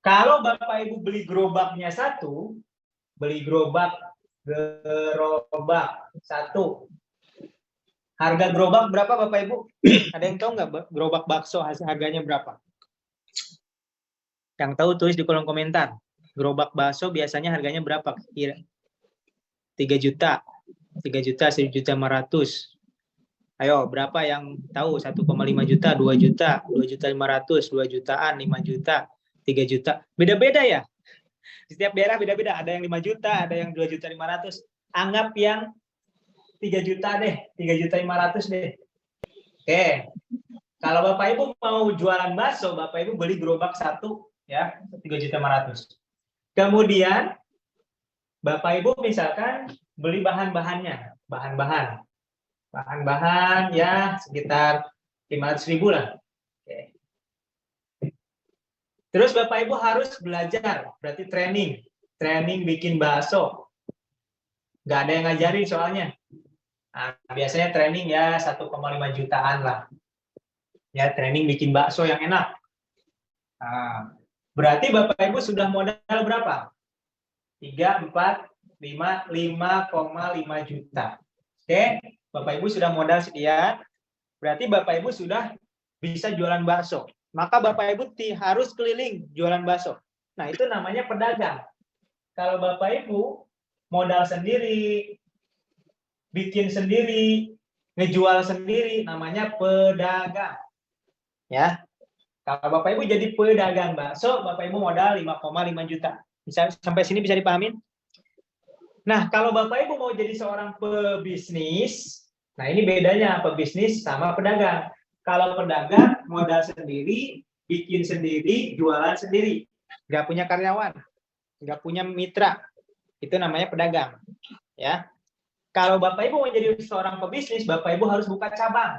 Kalau Bapak Ibu beli gerobaknya satu, beli gerobak satu. Harga gerobak berapa Bapak Ibu? Ada yang tahu nggak gerobak bakso harganya berapa? Yang tahu tulis di kolom komentar. Gerobak bakso biasanya harganya berapa? Kira 3 juta, 3 juta, 1 juta 500. Ayo, berapa yang tahu? 1,5 juta, 2 juta, 2 juta 500, 2 jutaan, 5 juta, 3 juta. Beda-beda ya? Di setiap daerah beda-beda. Ada yang 5 juta, ada yang 2 juta 500. Anggap yang 3 juta deh, 3 juta 500 deh. Oke. Kalau Bapak Ibu mau jualan bakso, Bapak Ibu beli gerobak satu ya, 3 juta 500. Kemudian Bapak Ibu misalkan beli bahan-bahannya, bahan-bahan ya sekitar 500.000 lah. Oke. Terus Bapak Ibu harus belajar, berarti training bikin bakso. Nggak ada yang ngajarin soalnya. Nah, biasanya training ya 1,5 jutaan lah. Ya, training bikin bakso yang enak. Nah, berarti Bapak Ibu sudah modal berapa? 3, 4, 5, 5,5 juta. Oke, Bapak Ibu sudah modal sekian. Berarti Bapak Ibu sudah bisa jualan bakso. Maka Bapak Ibu harus keliling jualan bakso. Nah, itu namanya pedagang. Kalau Bapak Ibu modal sendiri, bikin sendiri, ngejual sendiri, namanya pedagang. Ya. Kalau Bapak Ibu jadi pedagang bakso, Bapak Ibu modal 5,5 juta. Bisa sampai sini bisa dipahamin? Nah, kalau Bapak Ibu mau jadi seorang pebisnis, nah ini bedanya pebisnis sama pedagang. Kalau pedagang modal sendiri, bikin sendiri, jualan sendiri. Nggak punya karyawan, nggak punya mitra. Itu namanya pedagang. Ya. Kalau Bapak Ibu mau jadi seorang pebisnis, Bapak Ibu harus buka cabang.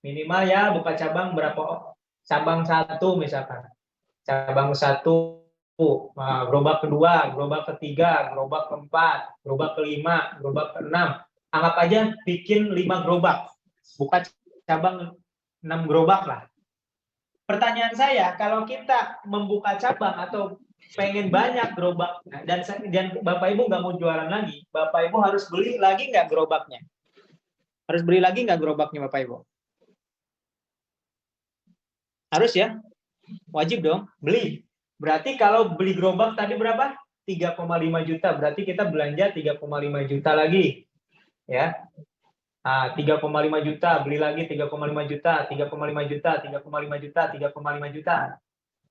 Minimal ya buka cabang berapa? Cabang satu misalkan. Cabang satu, gerobak kedua, gerobak ketiga, gerobak keempat, gerobak kelima, gerobak keenam. Anggap aja bikin 5 gerobak. Buka cabang 6 gerobak lah. Pertanyaan saya, kalau kita membuka cabang atau pengen banyak gerobak dan Bapak Ibu nggak mau jualan lagi, Bapak Ibu harus beli lagi nggak gerobaknya? Harus beli lagi nggak gerobaknya Bapak Ibu? Harus ya? Wajib dong, beli. Berarti kalau beli gerobak tadi berapa? 3,5 juta. Berarti kita belanja 3,5 juta lagi. Ya. Nah, 3,5 juta, beli lagi 3,5 juta, 3,5 juta, 3,5 juta, 3,5 juta.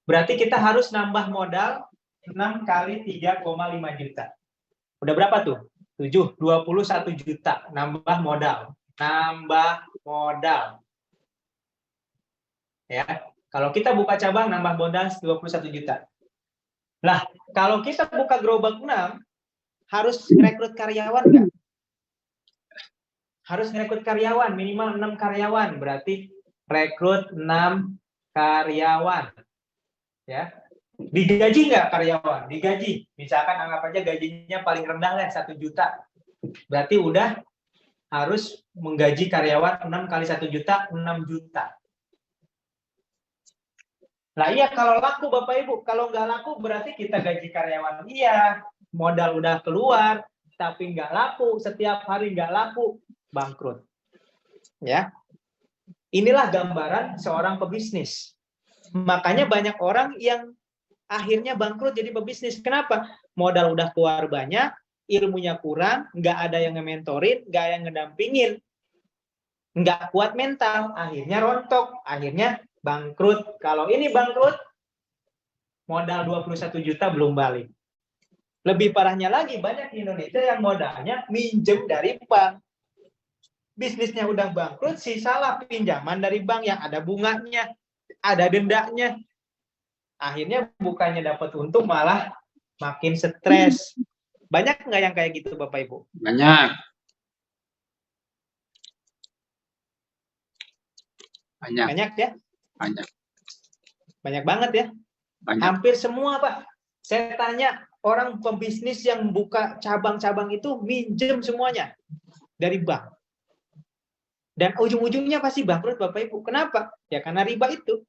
Berarti kita harus nambah modal 6 kali 3,5 juta. Udah berapa tuh? 7, 21 juta nambah modal. Nambah modal. Ya. Kalau kita buka cabang nambah modal 21 juta. Lah, kalau kita buka gerobak 6, harus rekrut karyawan nggak? Harus rekrut karyawan, minimal 6 karyawan. Berarti rekrut 6 karyawan. Ya. Digaji nggak karyawan? Digaji. Misalkan anggap aja gajinya paling rendah lah 1 juta. Berarti udah harus menggaji karyawan 6 kali 1 juta, 6 juta. Nah iya kalau laku Bapak Ibu, kalau nggak laku berarti kita gaji karyawan. Iya, modal udah keluar, tapi nggak laku, setiap hari nggak laku, bangkrut. Ya, inilah gambaran seorang pebisnis. Makanya banyak orang yang akhirnya bangkrut jadi pebisnis. Kenapa? Modal udah keluar banyak, ilmunya kurang, nggak ada yang nge-mentorin, nggak ada yang ngedampingin, nggak kuat mental, akhirnya rontok, akhirnya bangkrut. Kalau ini bangkrut, modal 21 juta belum balik. Lebih parahnya lagi, banyak di Indonesia yang modalnya minjem dari bank. Bisnisnya udah bangkrut, sisalah pinjaman dari bank yang ada bunganya, ada dendanya. Akhirnya bukannya dapat untung, malah makin stres. Banyak nggak yang kayak gitu, Bapak Ibu? Banyak. Banyak ya? Banyak. Banyak banget ya? Banyak. Hampir semua, Pak. Saya tanya, orang pembisnis yang buka cabang-cabang itu minjem semuanya dari bank. Dan ujung-ujungnya pasti bangkrut, Bapak Ibu. Kenapa? Ya karena riba itu.